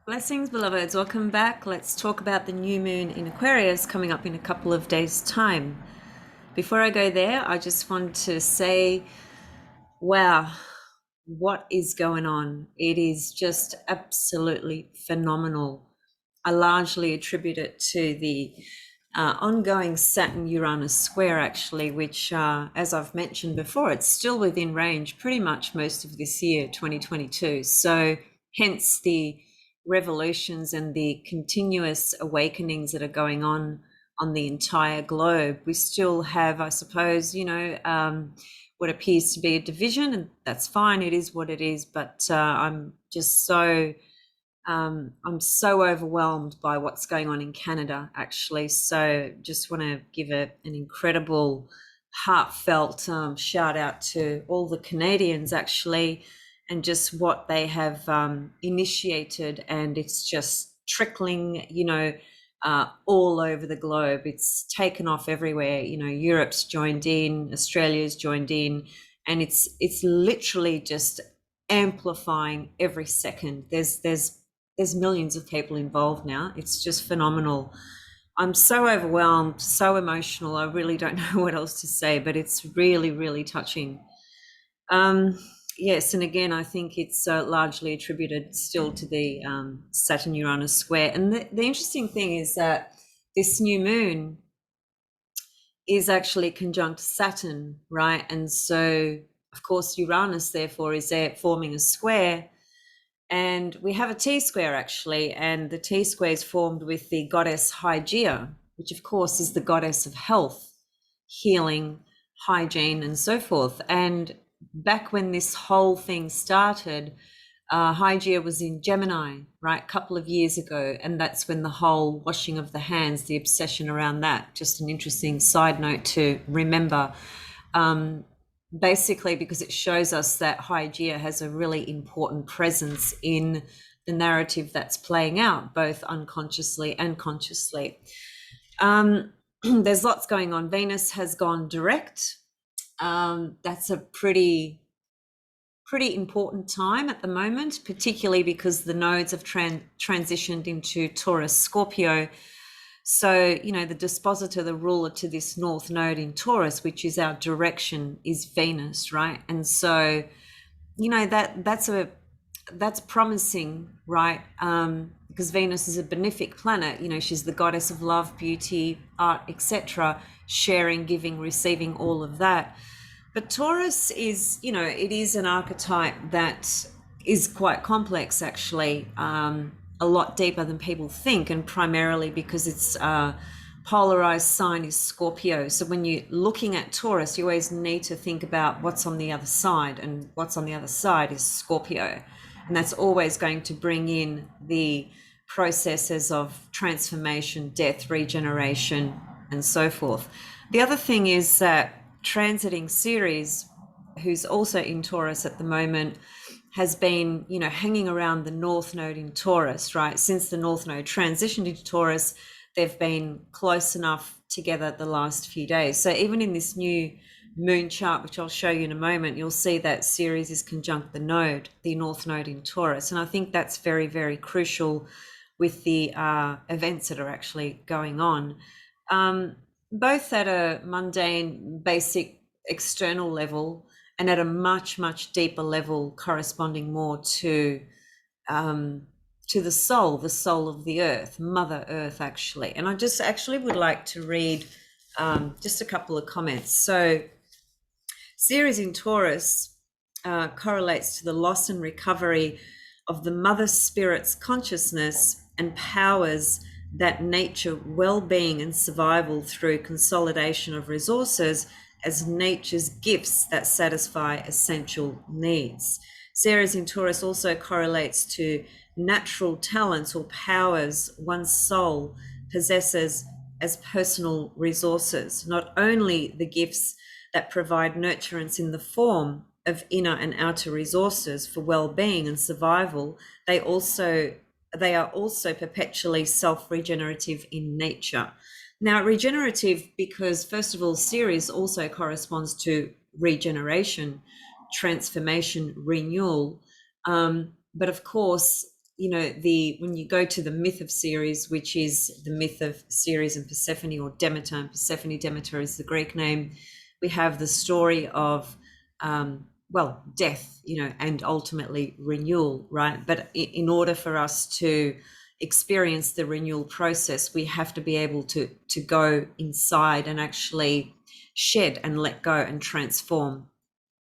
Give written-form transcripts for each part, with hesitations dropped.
Blessings, beloveds. Welcome back. Let's talk about the new moon in Aquarius coming up in a couple of days' time. Before I go there, I just want to say, wow, what is going on? It is just absolutely phenomenal. I largely attribute it to the ongoing Saturn-Uranus square, actually, which, as I've mentioned before, it's still within range pretty much most of this year, 2022. So hence the revolutions and the continuous awakenings that are going on the entire globe. We still have, I suppose, what appears to be a division, and that's fine. It is what it is. But I'm so overwhelmed by what's going on in Canada, actually. So just want to give an incredible, heartfelt shout out to all the Canadians, actually, and just what they have initiated. And it's just trickling, all over the globe. It's taken off everywhere. Europe's joined in, Australia's joined in, and it's literally just amplifying every second. There's millions of people involved now. It's just phenomenal. I'm so overwhelmed, so emotional. I really don't know what else to say, but it's really, really touching. Yes, and again, I think it's largely attributed still to the Saturn-Uranus square. And the interesting thing is that this new moon is actually conjunct Saturn, right? And so, of course, Uranus, therefore, is there forming a square. And we have a T-square, actually, and the T-square is formed with the goddess Hygeia, which, of course, is the goddess of health, healing, hygiene, and so forth. And back when this whole thing started, Hygeia was in Gemini, right, a couple of years ago, and that's when the whole washing of the hands, the obsession around that, just an interesting side note to remember, basically because it shows us that Hygeia has a really important presence in the narrative that's playing out, both unconsciously and consciously. There's lots going on. Venus has gone direct. That's a pretty important time at the moment, particularly because the nodes have transitioned into Taurus Scorpio. So, the dispositor, the ruler to this north node in Taurus, which is our direction, is Venus, right? And so, that's promising, right? Because Venus is a benefic planet. She's the goddess of love, beauty, art, etc., sharing, giving, receiving, all of that. But Taurus is, it is an archetype that is quite complex, actually, a lot deeper than people think, and primarily because its polarized sign is Scorpio. So when you're looking at Taurus, you always need to think about what's on the other side, and what's on the other side is Scorpio. And that's always going to bring in the processes of transformation, death, regeneration, and so forth. The other thing is that transiting Ceres, who's also in Taurus at the moment, has been, hanging around the North Node in Taurus, right? Since the North Node transitioned into Taurus, they've been close enough together the last few days. So even in this new moon chart, which I'll show you in a moment, you'll see that Ceres is conjunct the North Node in Taurus. And I think that's very, very crucial with the events that are actually going on. Both at a mundane, basic, external level, and at a much, much deeper level, corresponding more to the soul of the earth, Mother Earth, actually. And I just actually would like to read just a couple of comments. So Ceres in Taurus correlates to the loss and recovery of the mother spirit's consciousness and powers that nature well-being and survival through consolidation of resources as nature's gifts that satisfy essential needs. Ceres in Taurus also correlates to natural talents or powers one's soul possesses as personal resources, not only the gifts that provide nurturance in the form of inner and outer resources for well-being and survival, they are also perpetually self-regenerative in nature. Now, regenerative because, first of all, Ceres also corresponds to regeneration, transformation, renewal. But of course, you know, when you go to the myth of Ceres, which is the myth of Ceres and Persephone, or Demeter and Persephone, Demeter is the Greek name, we have the story of, well, death, you know, and ultimately renewal, right? But in order for us to experience the renewal process, we have to be able to go inside and actually shed and let go and transform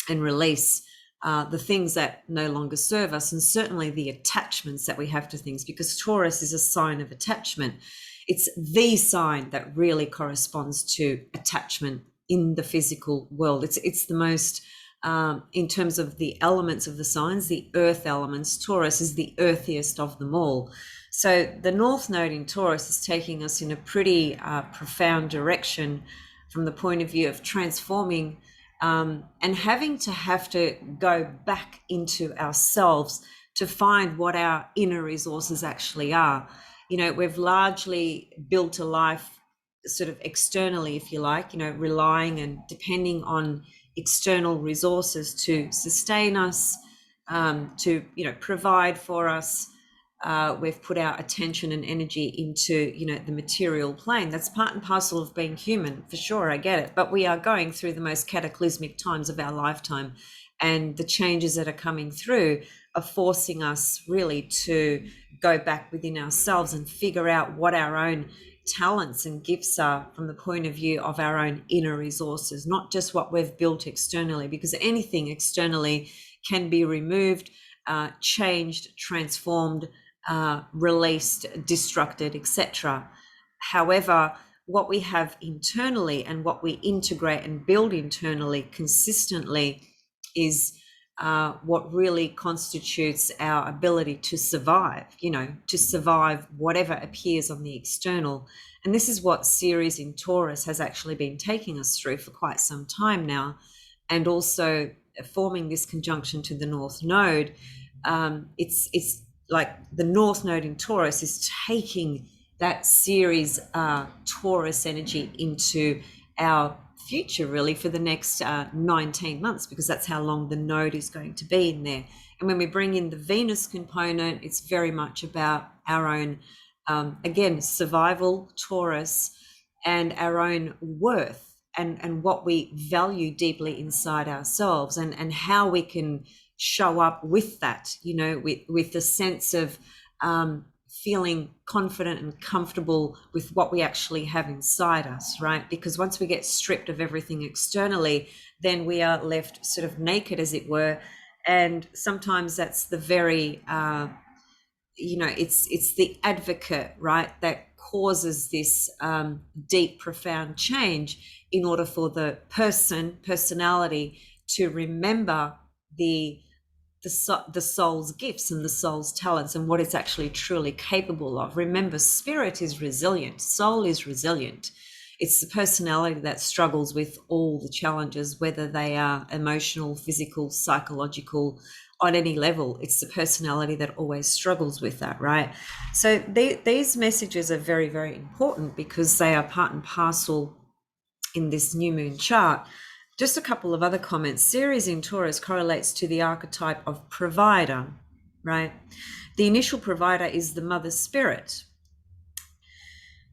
and release the things that no longer serve us, and certainly the attachments that we have to things, because Taurus is a sign of attachment. It's the sign that really corresponds to attachment in the physical world. It's the most, in terms of the elements of the signs, the earth elements, Taurus is the earthiest of them all. So the North Node in Taurus is taking us in a pretty profound direction from the point of view of transforming, and having to go back into ourselves to find what our inner resources actually are. You know, we've largely built a life sort of externally, if you like, you know, relying and depending on external resources to sustain us, to, you know, provide for us. We've put our attention and energy into, you know, the material plane. That's part and parcel of being human, for sure. I get it. But we are going through the most cataclysmic times of our lifetime, and the changes that are coming through are forcing us really to go back within ourselves and figure out what our own talents and gifts are from the point of view of our own inner resources, not just what we've built externally, because anything externally can be removed, changed, transformed, released, destructed, etc. However, what we have internally and what we integrate and build internally consistently is what really constitutes our ability to survive, you know, to survive whatever appears on the external. And this is what Ceres in Taurus has actually been taking us through for quite some time now, and also forming this conjunction to the North Node. It's like the North Node in Taurus is taking that Ceres Taurus energy into our future, really, for the next 19 months, because that's how long the node is going to be in there. And when we bring in the Venus component, it's very much about our own, again, survival, Taurus, and our own worth, and what we value deeply inside ourselves, and how we can show up with that, you know, with the sense of feeling confident and comfortable with what we actually have inside us, right? Because once we get stripped of everything externally, then we are left sort of naked, as it were. And sometimes that's the very, you know, it's the advocate, right, that causes this deep, profound change in order for the personality to remember the soul's gifts and the soul's talents and what it's actually truly capable of. Remember, spirit is resilient, soul is resilient. It's the personality that struggles with all the challenges, whether they are emotional, physical, psychological, on any level. It's the personality that always struggles with that, right? So these messages are very, very important because they are part and parcel in this new moon chart. Just a couple of other comments. Ceres in Taurus correlates to the archetype of provider, right? The initial provider is the mother spirit,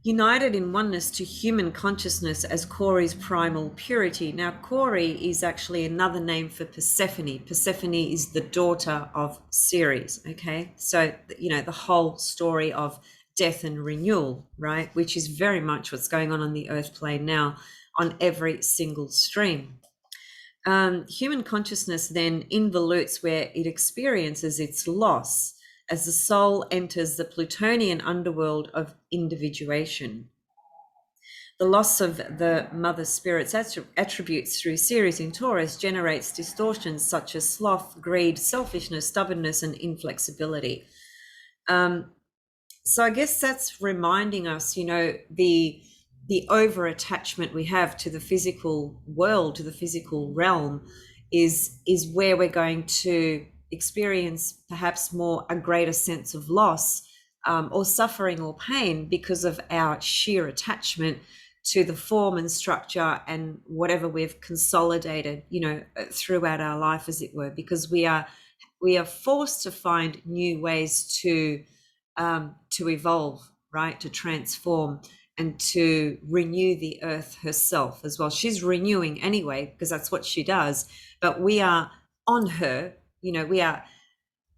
united in oneness to human consciousness as Cori's primal purity. Now, Cori is actually another name for Persephone. Persephone is the daughter of Ceres, okay? So, you know, the whole story of death and renewal, right? Which is very much what's going on the earth plane now, on every single stream. Human consciousness then involutes where it experiences its loss as the soul enters the Plutonian underworld of individuation. The loss of the mother spirit's attributes through Ceres in Taurus generates distortions such as sloth, greed, selfishness, stubbornness, and inflexibility. So I guess that's reminding us, you know, the over attachment we have to the physical world, to the physical realm, is where we're going to experience perhaps a greater sense of loss, or suffering or pain, because of our sheer attachment to the form and structure and whatever we've consolidated, you know, throughout our life, as it were, because we are we are forced to find new ways to evolve, right? To transform and to renew the earth herself as well. She's renewing anyway, because that's what she does. But we are on her, we are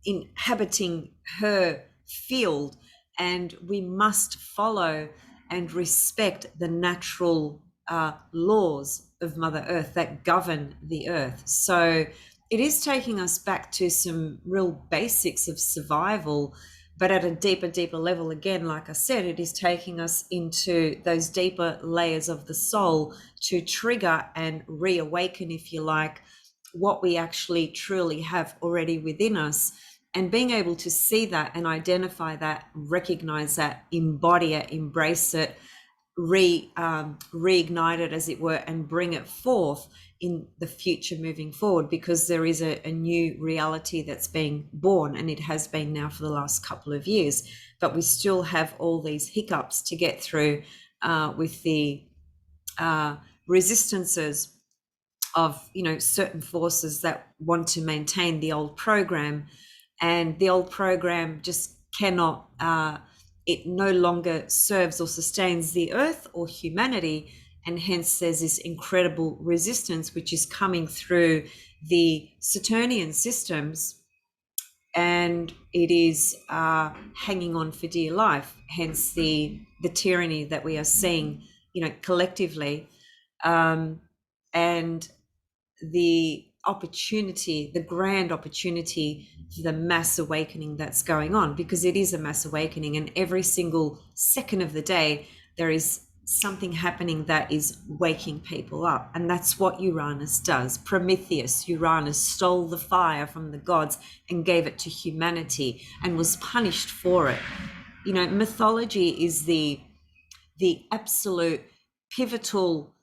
inhabiting her field, and we must follow and respect the natural laws of Mother Earth that govern the earth. So it is taking us back to some real basics of survival, but at a deeper level. Again, like I said, it is taking us into those deeper layers of the soul to trigger and reawaken, if you like, what we actually truly have already within us. And being able to see that and identify that, recognize that, embody it, embrace it, reignite it, as it were, and bring it forth in the future moving forward, because there is a new reality that's being born, and it has been now for the last couple of years. But we still have all these hiccups to get through with the resistances of certain forces that want to maintain the old program, and the old program just cannot, it no longer serves or sustains the earth or humanity, and hence there's this incredible resistance which is coming through the Saturnian systems, and it is hanging on for dear life, hence the tyranny that we are seeing collectively, and the opportunity, the grand opportunity for the mass awakening that's going on, because it is a mass awakening, and every single second of the day there is something happening that is waking people up. And that's what Uranus does. Prometheus, Uranus, stole the fire from the gods and gave it to humanity and was punished for it. Mythology is the absolute pivotal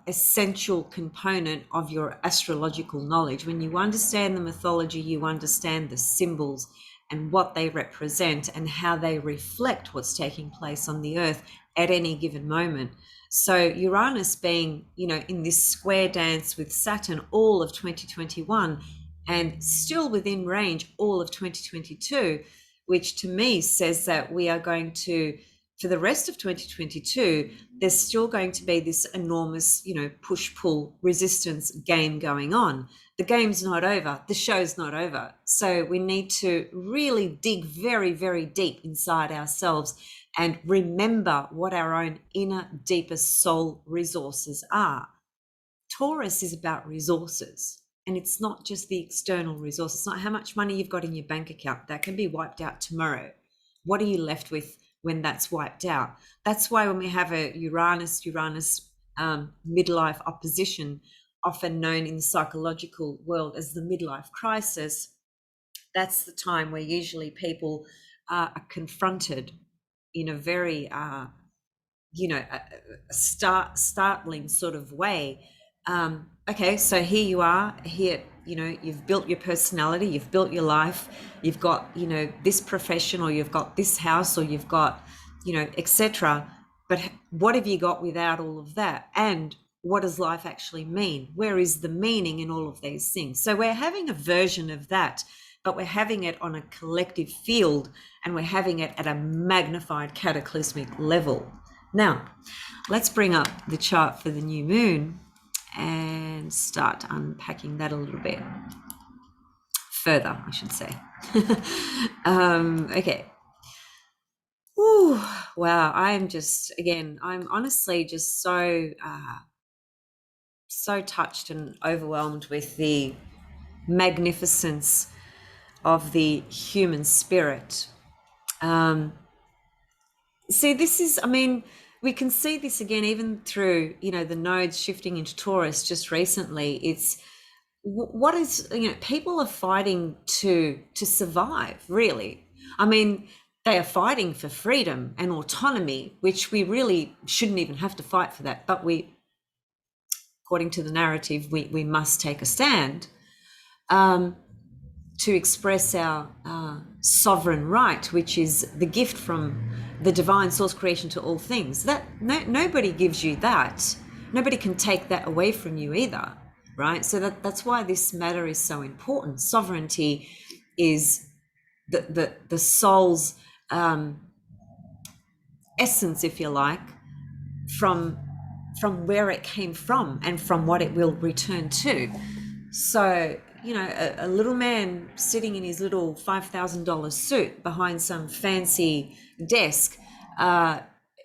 essential component of your astrological knowledge. When you understand the mythology, you understand the symbols and what they represent and how they reflect what's taking place on the earth at any given moment. So Uranus being, in this square dance with Saturn all of 2021 and still within range all of 2022, which to me says that we are going to, for the rest of 2022, there's still going to be this enormous, push-pull resistance game going on. The game's not over. The show's not over. So we need to really dig very, very deep inside ourselves and remember what our own inner, deepest soul resources are. Taurus is about resources, and it's not just the external resources. It's not how much money you've got in your bank account. That can be wiped out tomorrow. What are you left with when that's wiped out? That's why when we have a Uranus midlife opposition, often known in the psychological world as the midlife crisis, that's the time where usually people are confronted in a very startling sort of way. Okay, so here you are, here, you've built your personality, you've built your life, you've got, this profession, or you've got this house, or you've got, etc. But what have you got without all of that? And what does life actually mean? Where is the meaning in all of these things? So we're having a version of that, but we're having it on a collective field, and we're having it at a magnified cataclysmic level. Now, let's bring up the chart for the new moon and start unpacking that a little bit further, I should say. Okay. Ooh, wow. I'm honestly just so touched and overwhelmed with the magnificence of the human spirit. See, this is, we can see this again even through, the nodes shifting into Taurus just recently. It's what is, people are fighting to survive, really. They are fighting for freedom and autonomy, which we really shouldn't even have to fight for that. But we, according to the narrative, we must take a stand to express our sovereign right, which is the gift from the divine source creation to all things. That nobody gives you that. Nobody can take that away from you either, right? So that's why this matter is so important. Sovereignty is the soul's essence, if you like, from where it came from and from what it will return to. So, you know, a little man sitting in his little $5,000 suit behind some fancy desk,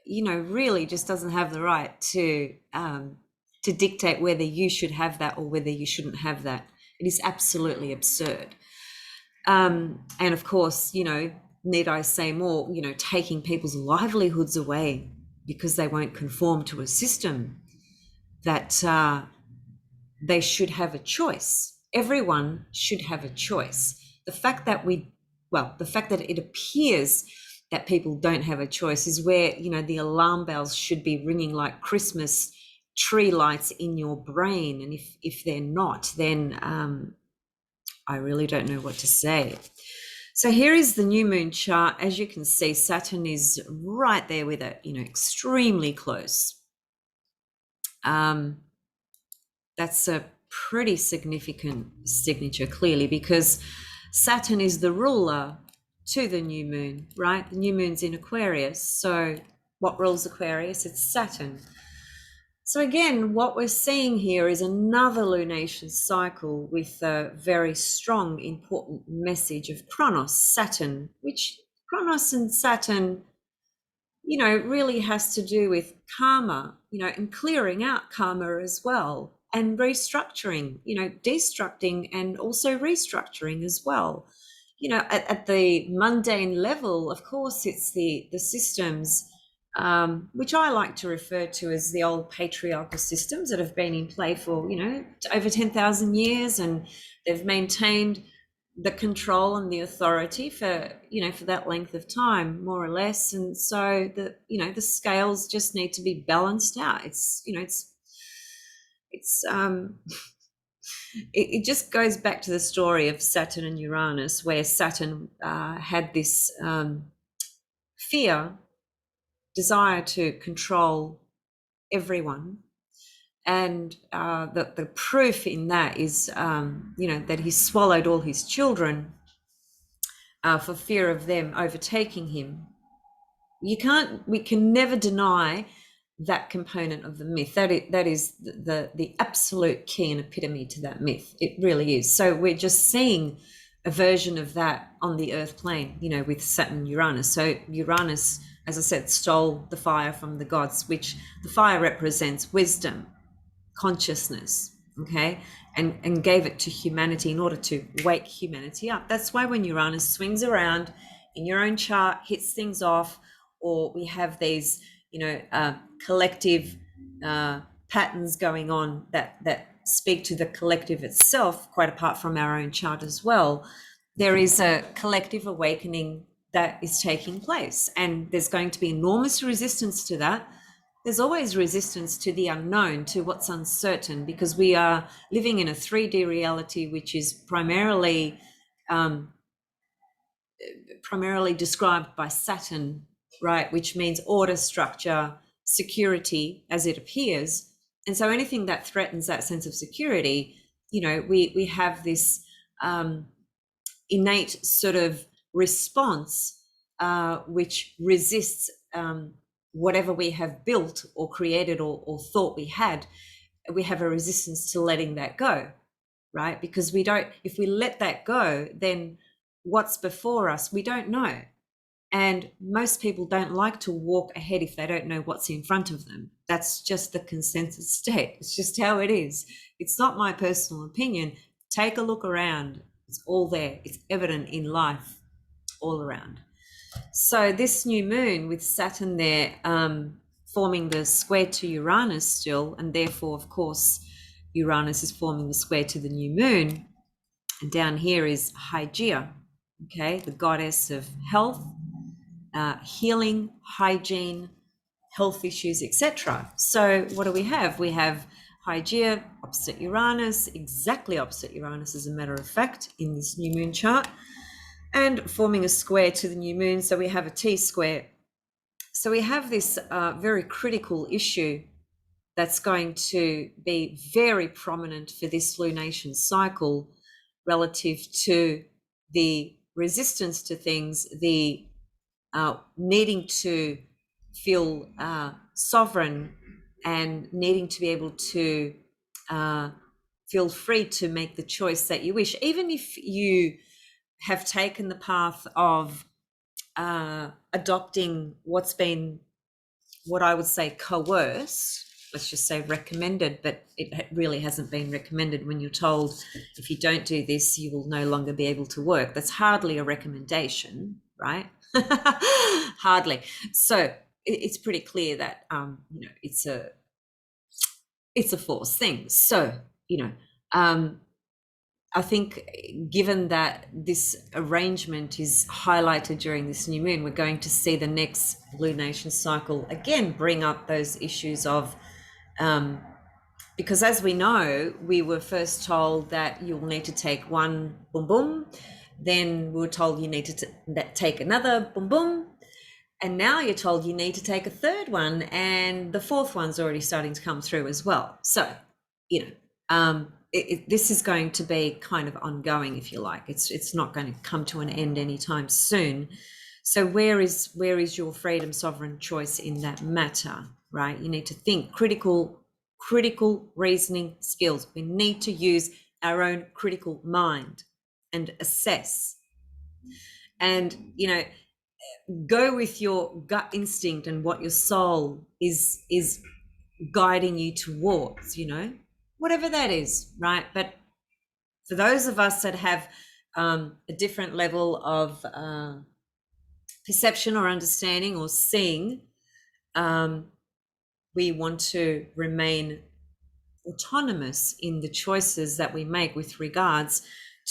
you know, really just doesn't have the right to dictate whether you should have that or whether you shouldn't have that. It is absolutely absurd. And of course, you know, need I say more, you know, taking people's livelihoods away because they won't conform to a system that they should have a choice. Everyone should have a choice. The fact that it appears that people don't have a choice is where, you know, the alarm bells should be ringing like Christmas tree lights in your brain. And if they're not, then I really don't know what to say. So here is the new moon chart. As you can see, Saturn is right there with it, you know, extremely close. That's a pretty significant signature, clearly, because Saturn is the ruler to the new moon, right? The new moon's in Aquarius. So what rules Aquarius? It's Saturn. So again, what we're seeing here is another lunation cycle with a very strong, important message of Kronos, Saturn, which Kronos and Saturn, you know, really has to do with karma, you know, and clearing out karma as well, and restructuring, you know, destructing and also restructuring as well. You know, at the mundane level, of course, it's the systems, which I like to refer to as the old patriarchal systems that have been in play for, you know, over 10,000 years, and they've maintained the control and the authority for, you know, for that length of time, more or less. And so the scales just need to be balanced out. It just goes back to the story of Saturn and Uranus, where Saturn had this desire to control everyone. And the proof in that is, that he swallowed all his children for fear of them overtaking him. We can never deny that component of the myth. That is the absolute key and epitome to that myth. It really is. So we're just seeing a version of that on the earth plane, you know, with Saturn and Uranus. So Uranus, as I said, stole the fire from the gods, which the fire represents wisdom, consciousness, okay, and gave it to humanity in order to wake humanity up. That's why when Uranus swings around in your own chart, hits things off, or we have these, collective patterns going on that speak to the collective itself, quite apart from our own chart as well. There is a collective awakening that is taking place, and there's going to be enormous resistance to that. There's always resistance to the unknown, to what's uncertain, because we are living in a 3D reality, which is primarily described by Saturn, right? Which means order, structure, security, as it appears. And so anything that threatens that sense of security, we have this innate sort of response which resists whatever we have built or created or thought we had. We have a resistance to letting that go, right? Because if we let that go, then what's before us, we don't know. And most people don't like to walk ahead if they don't know what's in front of them. That's just the consensus state. It's just how it is. It's not my personal opinion. Take a look around. It's all there. It's evident in life all around. So this new moon with Saturn there forming the square to Uranus still, and therefore, of course, Uranus is forming the square to the new moon. And down here is Hygeia, okay, the goddess of health, healing, hygiene, health issues, etc. So what do we have? We have Hygeia opposite Uranus, exactly opposite Uranus, as a matter of fact, in this new moon chart, and forming a square to the new moon. So we have a T-square. So we have this very critical issue that's going to be very prominent for this lunation cycle relative to the resistance to things, the needing to feel sovereign and needing to be able to feel free to make the choice that you wish, even if you have taken the path of adopting what's been, what I would say, coerced. Let's just say recommended, but it really hasn't been recommended. When you're told if you don't do this, you will no longer be able to work. That's hardly a recommendation, right? Hardly. So it's pretty clear that it's a forced thing. So I think given that this arrangement is highlighted during this new moon, we're going to see the next lunation cycle again bring up those issues of because as we know, we were first told that you'll need to take one boom boom, then we were told you need to take another boom boom, and now you're told you need to take a third one, and the fourth one's already starting to come through as well. So this is going to be kind of ongoing, if you like. It's not going to come to an end anytime soon. So where is your freedom, sovereign choice in that matter, right? You need to think critical reasoning skills. We need to use our own critical mind and assess, and go with your gut instinct and what your soul is guiding you towards, whatever that is, right? But for those of us that have a different level of perception or understanding or seeing, we want to remain autonomous in the choices that we make with regards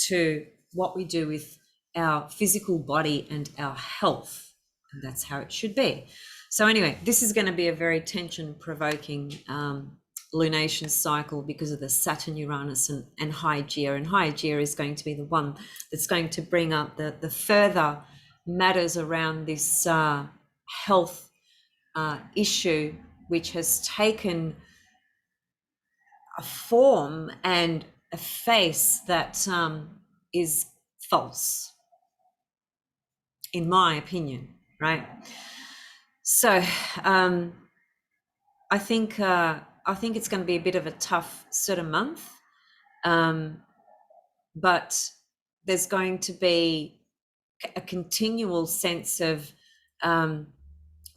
to what we do with our physical body and our health. And that's how it should be. So anyway, this is going to be a very tension-provoking lunation cycle because of the Saturn, Uranus and Hygeia. And Hygeia is going to be the one that's going to bring up the further matters around this health issue, which has taken a form and a face that is false, in my opinion, right? So I think it's going to be a bit of a tough sort of month, but there's going to be a continual sense of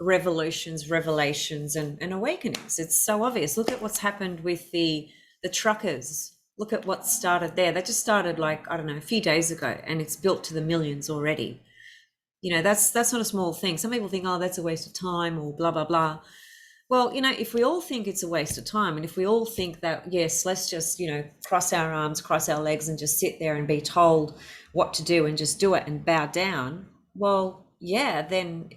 revolutions, revelations, and awakenings. It's so obvious. Look at what's happened with the truckers. Look at what started there. That just started like, I don't know, a few days ago, and it's built to the millions already. That's not a small thing. Some people think, oh, that's a waste of time or blah, blah, blah. Well, if we all think it's a waste of time, and if we all think that, yes, let's just, cross our arms, cross our legs and just sit there and be told what to do and just do it and bow down, well, yeah, then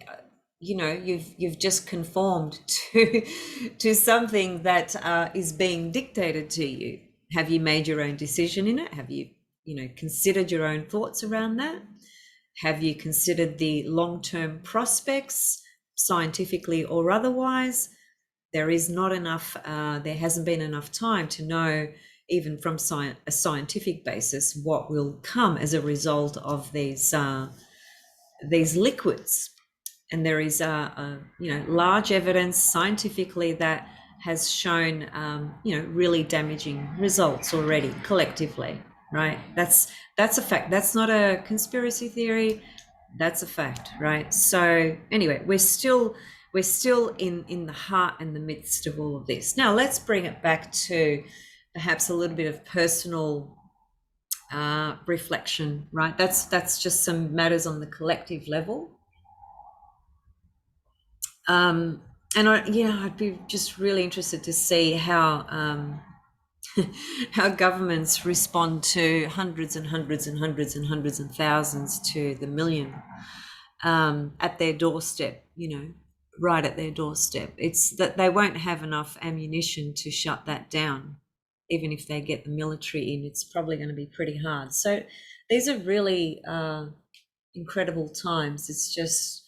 you've just conformed to something that is being dictated to you. Have you made your own decision in it? Have you considered your own thoughts around that? Have you considered the long-term prospects, scientifically or otherwise? There is not enough, there hasn't been enough time to know, even from a scientific basis, what will come as a result of these liquids. And there is large evidence scientifically that has shown really damaging results already collectively, right? That's a fact. That's not a conspiracy theory. That's a fact, right? So anyway, we're still in the heart and the midst of all of this. Now let's bring it back to perhaps a little bit of personal reflection, right? That's just some matters on the collective level. And I'd be just really interested to see how how governments respond to hundreds and hundreds and hundreds and hundreds and thousands to the million at their doorstep, right at their doorstep. It's that they won't have enough ammunition to shut that down. Even if they get the military in, it's probably going to be pretty hard. So these are really incredible times. It's just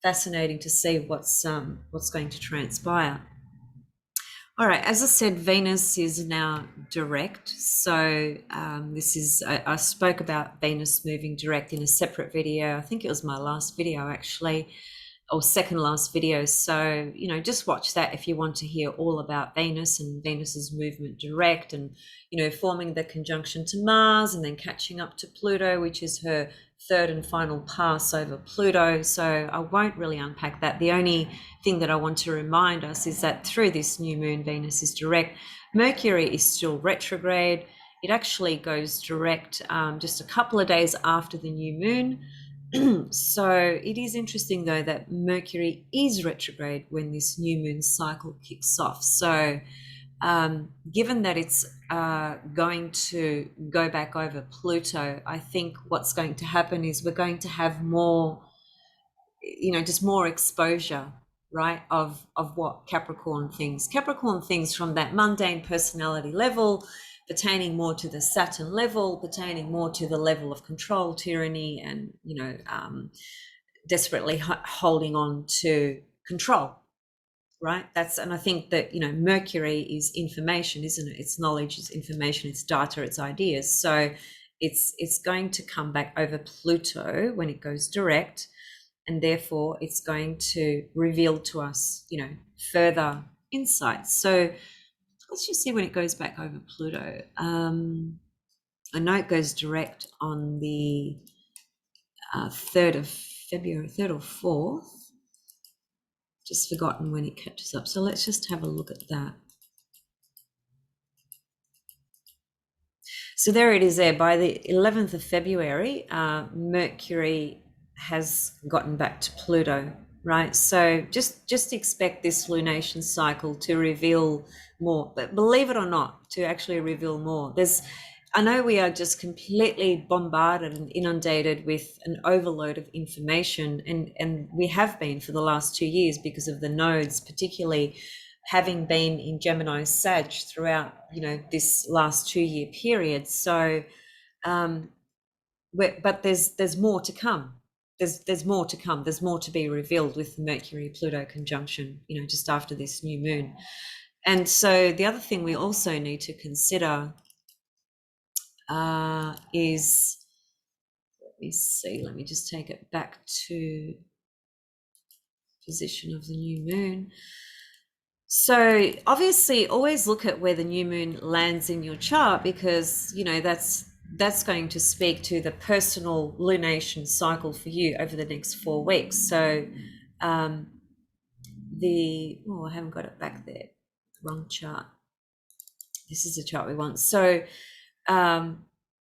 fascinating to see what's going to transpire. All right, as I said, Venus is now direct. So I spoke about Venus moving direct in a separate video. I think it was my last video actually, or second last video. So, just watch that if you want to hear all about Venus and Venus's movement direct and, forming the conjunction to Mars and then catching up to Pluto, which is her third and final pass over Pluto. So I won't really unpack that. The only thing that I want to remind us is that through this new moon, Venus is direct. Mercury is still retrograde. It actually goes direct just a couple of days after the new moon. So it is interesting though that Mercury is retrograde when this new moon cycle kicks off. So given that it's going to go back over Pluto, I think what's going to happen is we're going to have more, just more exposure, right, of what Capricorn thinks. Capricorn thinks from that mundane personality level, pertaining more to the Saturn level, pertaining more to the level of control, tyranny, and desperately holding on to control, right? And I think that Mercury is information, isn't it? It's knowledge, it's information, it's data, it's ideas. So it's going to come back over Pluto when it goes direct, and therefore it's going to reveal to us further insights. So let's just see when it goes back over Pluto. I know it goes direct on the 3rd of February, 3rd or 4th. Just forgotten when it catches up. So let's just have a look at that. So there it is there. By the 11th of February, Mercury has gotten back to Pluto, right? So just expect this lunation cycle to reveal more, but believe it or not, to actually reveal more. I know we are just completely bombarded and inundated with an overload of information, and we have been for the last 2 years because of the nodes, particularly having been in Gemini Sag throughout, this last 2-year period. So, but there's more to come. There's more to come. There's more to be revealed with the Mercury-Pluto conjunction, just after this new moon. And so the other thing we also need to consider is, let me just take it back to position of the new moon. So obviously always look at where the new moon lands in your chart, because that's going to speak to the personal lunation cycle for you over the next 4 weeks. So I haven't got it back there, wrong chart. This is the chart we want. So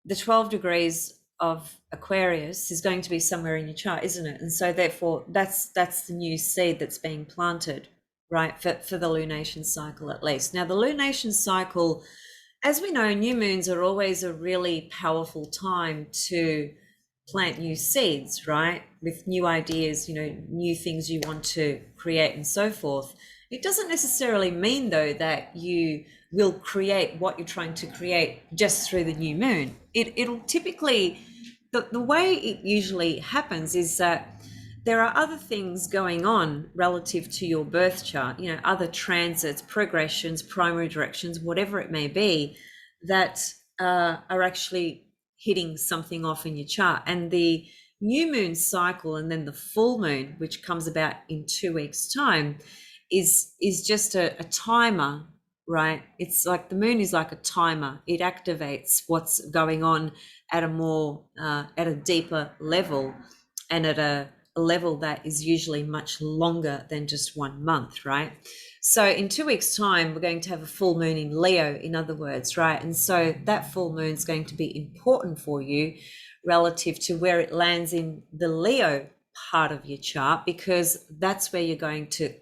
the 12 degrees of Aquarius is going to be somewhere in your chart, isn't it? And so therefore that's the new seed that's being planted, right, for the lunation cycle at least. Now the lunation cycle, as we know, new moons are always a really powerful time to plant new seeds, right, with new ideas, new things you want to create and so forth. It doesn't necessarily mean though that you will create what you're trying to create just through the new moon. It'll typically, the way it usually happens is that there are other things going on relative to your birth chart, other transits, progressions, primary directions, whatever it may be, that are actually hitting something off in your chart. And the new moon cycle and then the full moon, which comes about in 2 weeks' time, is just a timer, right? It's like the moon is like a timer. It activates what's going on at a more at a deeper level, and at a level that is usually much longer than just 1 month, right? So in 2 weeks' time, we're going to have a full moon in Leo, in other words, right? And so that full moon is going to be important for you relative to where it lands in the Leo part of your chart, because that's where you're going to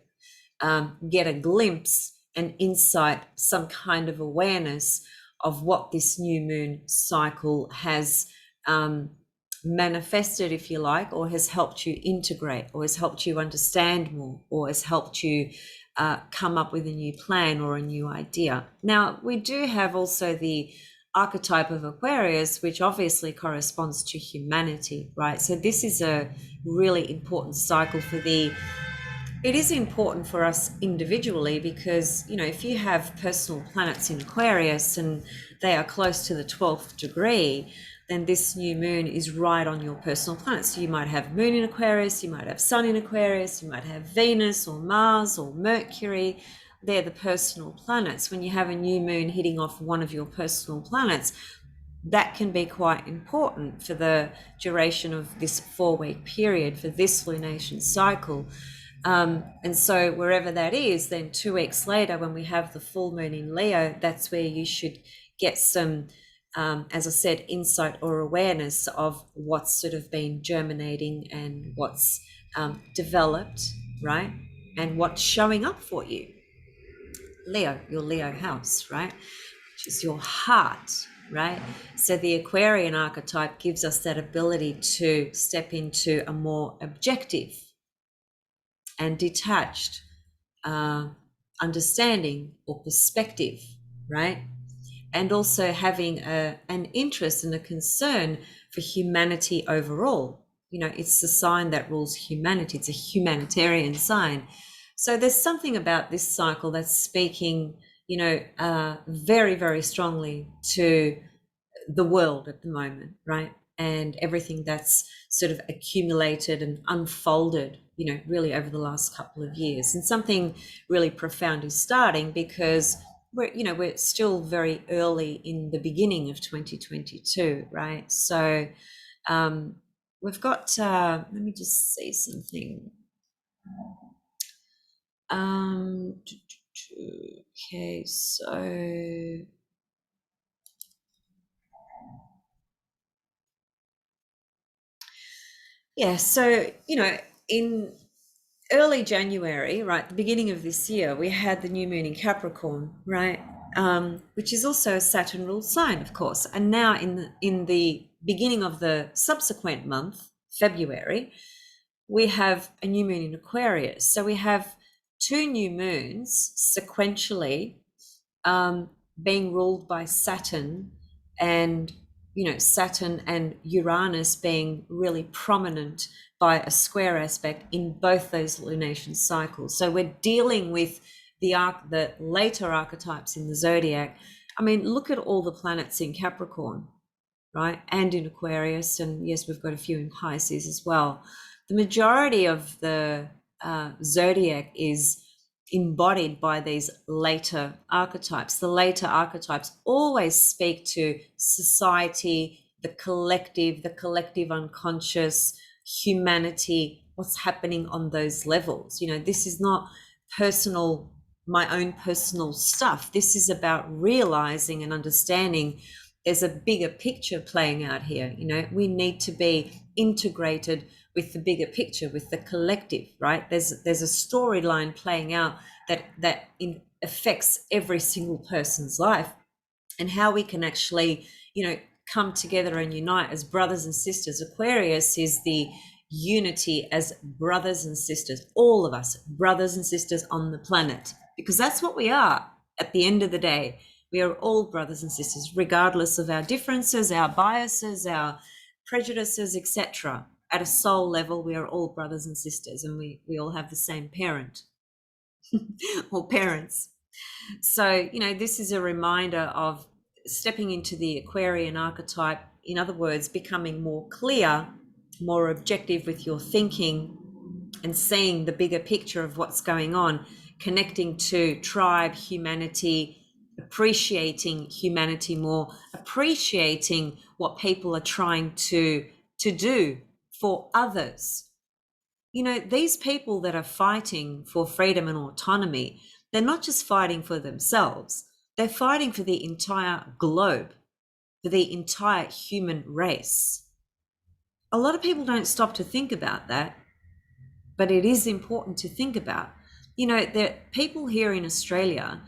get a glimpse, an insight, some kind of awareness of what this new moon cycle has manifested, if you like, or has helped you integrate, or has helped you understand more, or has helped you come up with a new plan or a new idea. Now, we do have also the archetype of Aquarius, which obviously corresponds to humanity, right? So this is a really important cycle for the It is important for us individually because, you know, if you have personal planets in Aquarius and they are close to the 12th degree, then this new moon is right on your personal planet. So you might have Moon in Aquarius, you might have Sun in Aquarius, you might have Venus or Mars or Mercury. They're the personal planets. When you have a new moon hitting off one of your personal planets, that can be quite important for the duration of this 4-week period for this lunation cycle. And so wherever that is, then 2 weeks later, when we have the full moon in Leo, that's where you should get some, as I said, insight or awareness of what's sort of been germinating and what's developed, right? And what's showing up for you. Leo, your Leo house, right? Which is your heart, right? So the Aquarian archetype gives us that ability to step into a more objective and detached understanding or perspective, right? And also having an interest and a concern for humanity overall. You know, it's the sign that rules humanity. It's a humanitarian sign. So there's something about this cycle that's speaking, you know, very, very strongly to the world at the moment, right? And everything that's sort of accumulated and unfolded, you know, really over the last couple of years. And something really profound is starting because we're still very early in the beginning of 2022, right? So we've got, let me just see something. Okay, so yeah, so, you know, in early January, right, the beginning of this year, we had the new moon in Capricorn, right, which is also a Saturn ruled sign, of course. And now in the beginning of the subsequent month, February, we have a new moon in Aquarius. So we have 2 new moons sequentially being ruled by Saturn, and you know, Saturn and Uranus being really prominent by a square aspect in both those lunation cycles. So we're dealing with the later archetypes in the zodiac. I mean, look at all the planets in Capricorn, right, and in Aquarius, and yes, we've got a few in Pisces as well. The majority of the zodiac is embodied by these later archetypes. The later archetypes always speak to society, the collective unconscious, humanity, what's happening on those levels. You know, this is not personal, my own personal stuff. This is about realizing and understanding there's a bigger picture playing out here. You know, we need to be integrated with the bigger picture, with the collective, right? There's a storyline playing out that affects every single person's life, and how we can actually, you know, come together and unite as brothers and sisters. Aquarius is the unity as brothers and sisters, all of us, brothers and sisters on the planet, because that's what we are at the end of the day. We are all brothers and sisters, regardless of our differences, our biases, our prejudices, etc. At a soul level, we are all brothers and sisters, and we all have the same parent or parents. So, you know, this is a reminder of stepping into the Aquarian archetype. In other words, becoming more clear, more objective with your thinking, and seeing the bigger picture of what's going on, connecting to tribe, humanity, appreciating humanity more, appreciating what people are trying to do for others. You know, these people that are fighting for freedom and autonomy, they're not just fighting for themselves, they're fighting for the entire globe, for the entire human race. A lot of people don't stop to think about that, but it is important to think about. You know, there people here in Australia,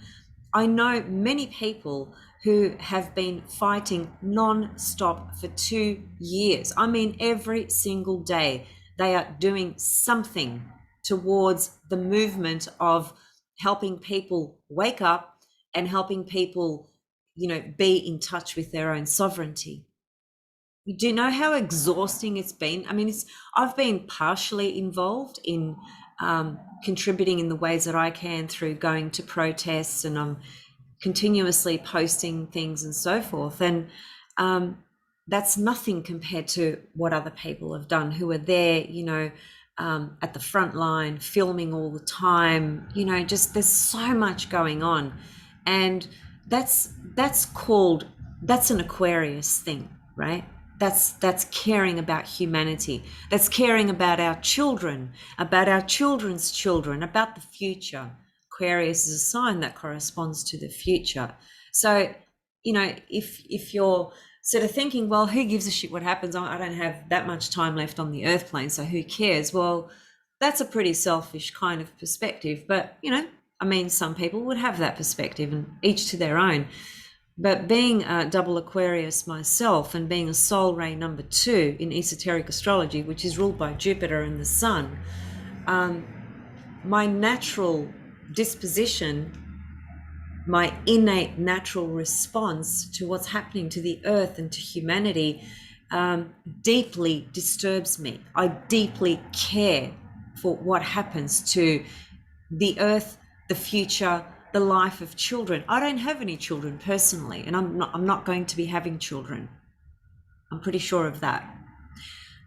I know many people who have been fighting non-stop for 2 years. I mean, every single day they are doing something towards the movement of helping people wake up and helping people, you know, be in touch with their own sovereignty. You do know how exhausting it's been? I mean, I've been partially involved in contributing in the ways that I can through going to protests, and I'm continuously posting things and so forth. And that's nothing compared to what other people have done who are there, at the front line, filming all the time, just there's so much going on. And that's an Aquarius thing, right? That's caring about humanity. That's caring about our children, about our children's children, about the future. Aquarius is a sign that corresponds to the future. So, if you're sort of thinking, well, who gives a shit what happens? I don't have that much time left on the earth plane, so who cares? Well, that's a pretty selfish kind of perspective. But, some people would have that perspective, and each to their own. But being a double Aquarius myself, and being a soul ray number 2 in esoteric astrology, which is ruled by Jupiter and the Sun, my natural disposition, my innate natural response to what's happening to the earth and to humanity deeply disturbs me. I deeply care for what happens to the earth, the future, the life of children. I don't have any children personally, and I'm not going to be having children. I'm pretty sure of that.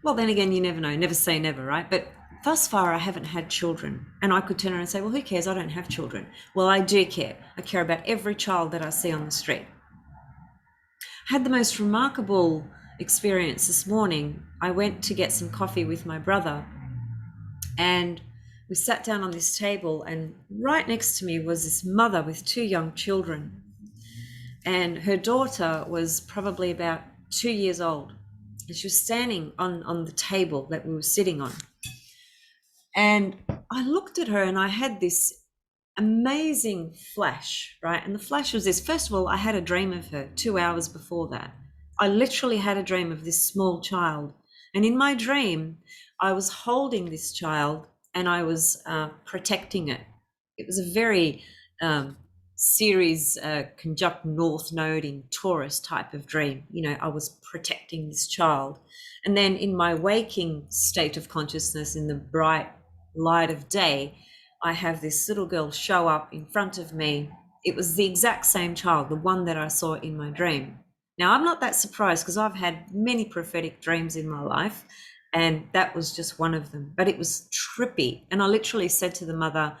Well, then again, you never know. Never say never, right? But thus far, I haven't had children. And I could turn around and say, well, who cares? I don't have children. Well, I do care. I care about every child that I see on the street. I had the most remarkable experience this morning. I went to get some coffee with my brother, and we sat down on this table, and right next to me was this mother with 2 young children. And her daughter was probably about 2 years old. And she was standing on the table that we were sitting on. And I looked at her, and I had this amazing flash, right? And the flash was this. First of all, I had a dream of her 2 hours before that. I literally had a dream of this small child. And in my dream, I was holding this child, and I was protecting it. It was a very Ceres conjunct North Node in Taurus type of dream. I was protecting this child. And then in my waking state of consciousness, in the bright light of day, I have this little girl show up in front of me. It was the exact same child, the one that I saw in my dream. Now, I'm not that surprised, because I've had many prophetic dreams in my life, and that was just one of them. But it was trippy. And I literally said to the mother,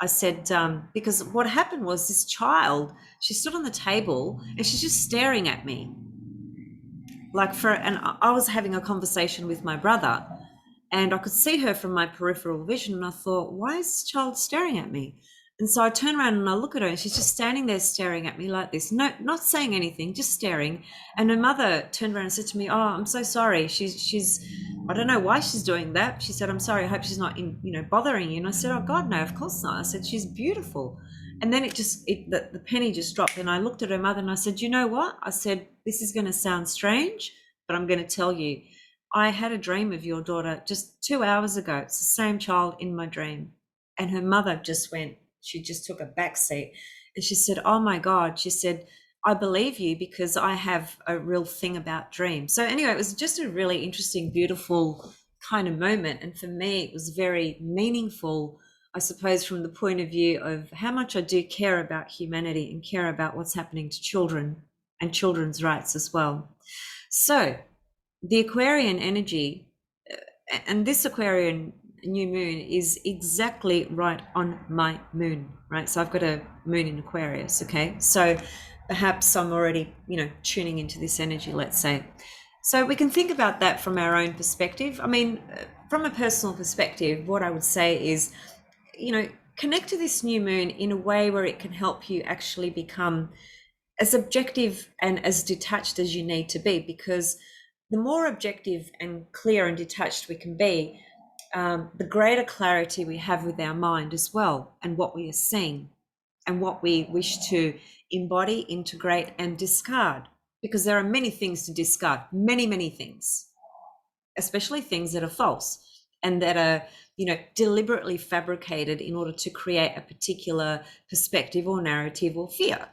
I said, because what happened was this child, she stood on the table and she's just staring at me. And I was having a conversation with my brother, and I could see her from my peripheral vision. And I thought, why is this child staring at me? And so I turn around and I look at her, and she's just standing there staring at me like this, no, not saying anything, just staring. And her mother turned around and said to me, oh, I'm so sorry. She's I don't know why she's doing that. She said, I'm sorry, I hope she's not bothering you. And I said, oh God, no, of course not. I said, she's beautiful. And then the penny just dropped, and I looked at her mother and I said, you know what? I said, this is going to sound strange, but I'm going to tell you, I had a dream of your daughter just 2 hours ago. It's the same child in my dream. And her mother she just took a back seat, and she said, oh my God, she said, I believe you, because I have a real thing about dreams. So anyway, it was just a really interesting, beautiful kind of moment. And for me, it was very meaningful, I suppose, from the point of view of how much I do care about humanity and care about what's happening to children and children's rights as well. So the Aquarian energy, and this Aquarian new moon is exactly right on my moon, right? So I've got a moon in Aquarius, okay? So perhaps I'm already, tuning into this energy, let's say. So we can think about that from our own perspective. I mean, from a personal perspective, what I would say is, connect to this new moon in a way where it can help you actually become as objective and as detached as you need to be, because the more objective and clear and detached we can be, the greater clarity we have with our mind as well, and what we are seeing and what we wish to embody, integrate, and discard. Because there are many things to discard, many, many things, especially things that are false and that are, deliberately fabricated in order to create a particular perspective or narrative or fear.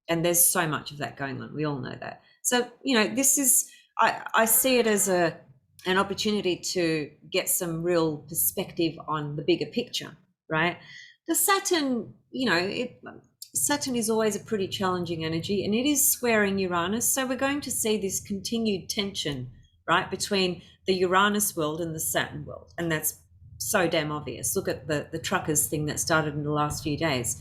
And there's so much of that going on. We all know that. So, this is, I see it as a an opportunity to get some real perspective on the bigger picture, right? The Saturn, Saturn is always a pretty challenging energy, and it is squaring Uranus. So we're going to see this continued tension, right, between the Uranus world and the Saturn world. And that's so damn obvious. Look at the truckers thing that started in the last few days.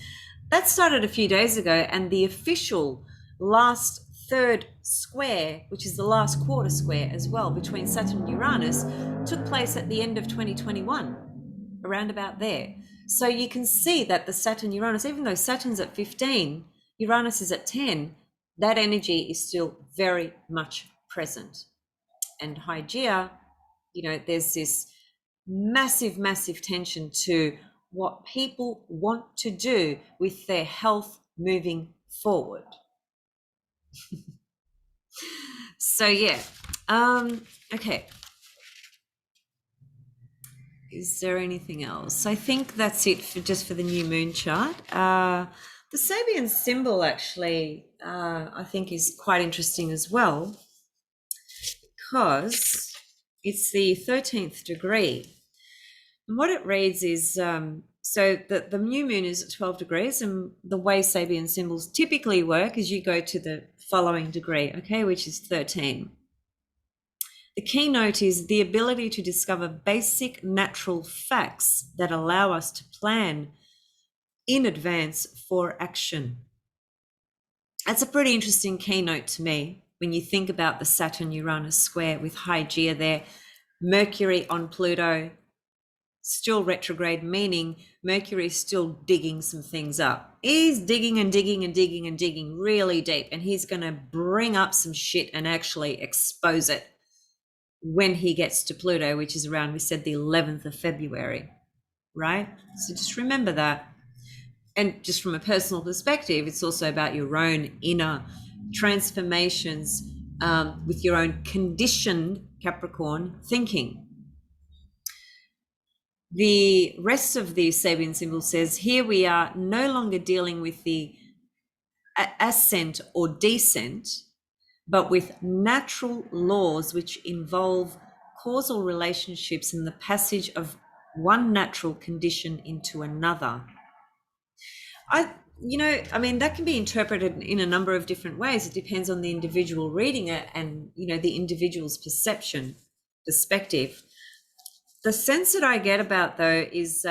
That started a few days ago, and the official last third square, which is the last quarter square as well, between Saturn and Uranus, took place at the end of 2021, around about there. So you can see that the Saturn-Uranus, even though Saturn's at 15, Uranus is at 10, that energy is still very much present. And Hygeia, there's this massive, massive tension to what people want to do with their health moving forward. So yeah, okay. Is there anything else? I think that's it for the new moon chart. The Serbian symbol actually, I think is quite interesting as well, because it's the 13th degree. And what it reads is, so the new moon is at 12 degrees, and the way Serbian symbols typically work is you go to the following degree, okay, which is 13. The keynote is the ability to discover basic natural facts that allow us to plan in advance for action. That's a pretty interesting keynote to me when you think about the Saturn-Uranus square with Hygeia there, Mercury on Pluto, still retrograde, meaning Mercury is still digging some things up. He's digging and digging and digging and digging really deep, and he's going to bring up some shit and actually expose it when he gets to Pluto, which is around, we said, the 11th of February, right? So just remember that. And just from a personal perspective, it's also about your own inner transformations with your own conditioned Capricorn thinking. The rest of the Serbian symbol says, here we are no longer dealing with the ascent or descent, but with natural laws which involve causal relationships and the passage of one natural condition into another. That can be interpreted in a number of different ways. It depends on the individual reading it and, the individual's perspective. The sense that I get about, though, is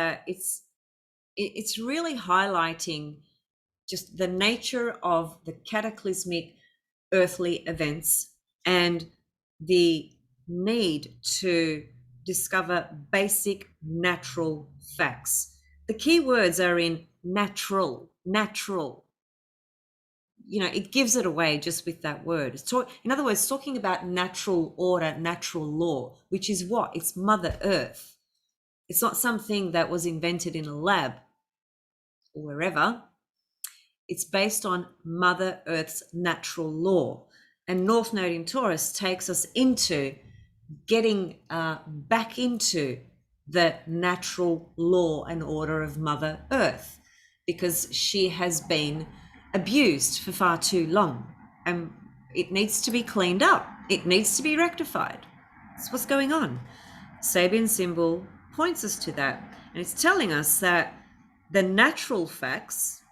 it's really highlighting just the nature of the cataclysmic earthly events and the need to discover basic natural facts. The key words are in natural. It gives it away just with that word. In other words, talking about natural order, natural law, which is what? It's Mother Earth. It's not something that was invented in a lab or wherever. It's based on Mother Earth's natural law. And North Node in Taurus takes us into getting back into the natural law and order of Mother Earth, because she has been abused for far too long, and it needs to be cleaned up. It needs to be rectified. That's what's going on. Serbian symbol points us to that, and it's telling us that the natural facts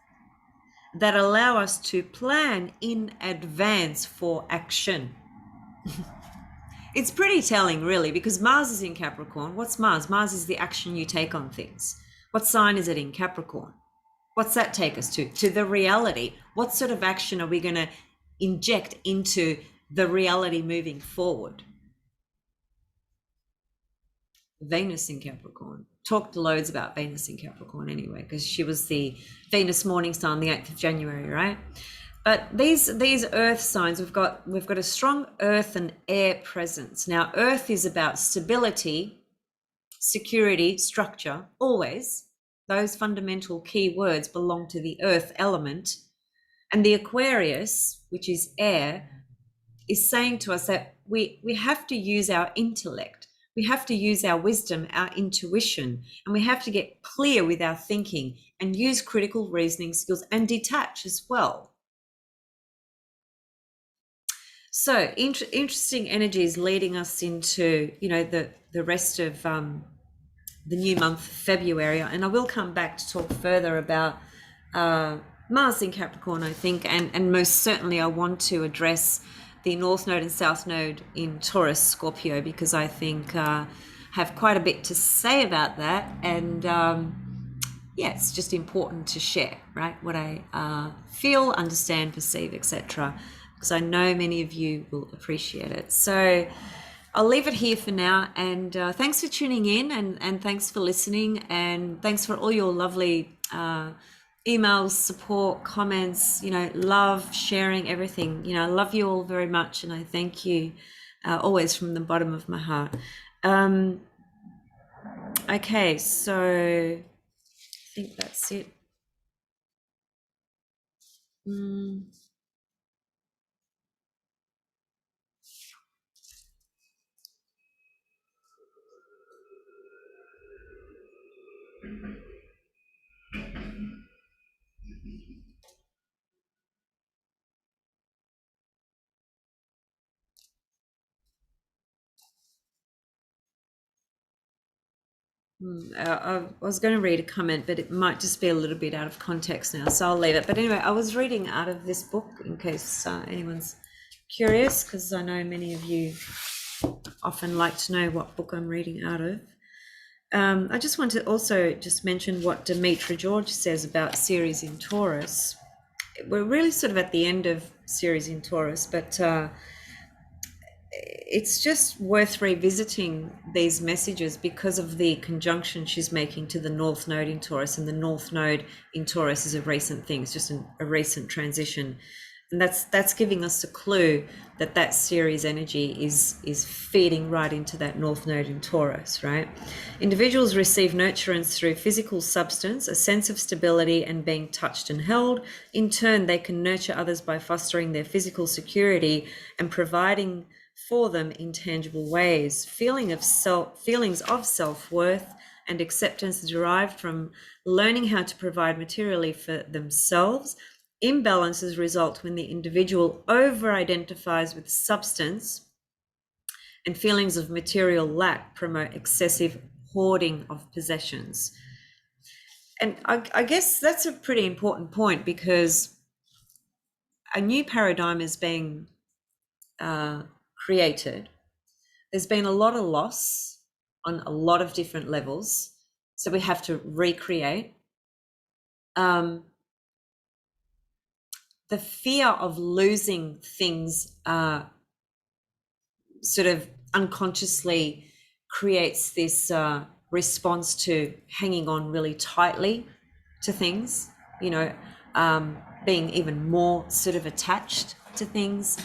that allow us to plan in advance for action. It's pretty telling, really, because Mars is in Capricorn. What's Mars? Mars is the action you take on things. What sign is it in? Capricorn. What's that take us to? To the reality. What sort of action are we going to inject into the reality moving forward? Venus in Capricorn. Talked loads about Venus in Capricorn anyway, because she was the Venus morning star on the 8th of January, right? But these earth signs, we've got a strong earth and air presence. Now, earth is about stability, security, structure, always. Those fundamental key words belong to the earth element. And the Aquarius, which is air, is saying to us that we have to use our intellect. We have to use our wisdom, our intuition, and we have to get clear with our thinking and use critical reasoning skills and detach as well. So interesting energies leading us into, you know, the rest of the new month, February. And I will come back to talk further about Mars in Capricorn, I think, and most certainly I want to address the North Node and South Node in Taurus, Scorpio, because I think have quite a bit to say about that. And yeah, it's just important to share, right? What I feel, understand, perceive, etc. Because I know many of you will appreciate it. So I'll leave it here for now. And thanks for tuning in, and thanks for listening, and thanks for all your lovely emails, support, comments, you know, love, sharing, everything. You know, I love you all very much, and I thank you always from the bottom of my heart. Okay, so I think that's it. I was going to read a comment, but it might just be a little bit out of context now, so I'll leave it. But anyway, I was reading out of this book in case anyone's curious, because I know many of you often like to know what book I'm reading out of. I just want to also just mention what Demetra George says about Ceres in Taurus. We're really sort of at the end of Ceres in Taurus, but it's just worth revisiting these messages because of the conjunction she's making to the North Node in Taurus, and the North Node in Taurus is a recent thing. It's just a recent transition, and that's giving us a clue that that Ceres energy is feeding right into that North Node in Taurus, right? Individuals receive nurturance through physical substance, a sense of stability, and being touched and held. In turn, they can nurture others by fostering their physical security and providing for them in tangible ways. Feelings of self-worth and acceptance derived from learning how to provide materially for themselves. Imbalances result when the individual over-identifies with substance, and feelings of material lack promote excessive hoarding of possessions. And I guess that's a pretty important point, because a new paradigm is being created. There's been a lot of loss on a lot of different levels, so we have to recreate. The fear of losing things sort of unconsciously creates this response to hanging on really tightly to things, you know, being even more sort of attached to things.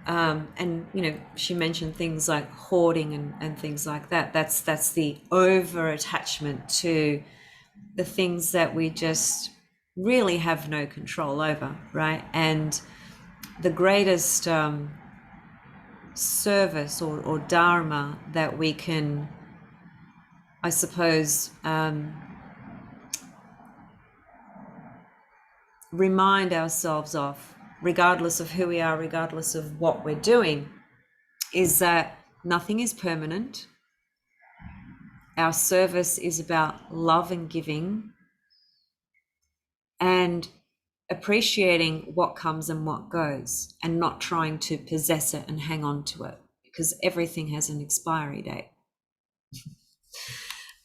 And you know, she mentioned things like hoarding and things like that. That's the over attachment to the things that we just really have no control over, right? And the greatest service or dharma that we can, I suppose, remind ourselves of, regardless of who we are, regardless of what we're doing, is that nothing is permanent. Our service is about love and giving, and appreciating what comes and what goes, and not trying to possess it and hang on to it, because everything has an expiry date.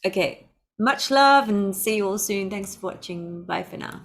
Okay, much love, and see you all soon. Thanks for watching. Bye for now.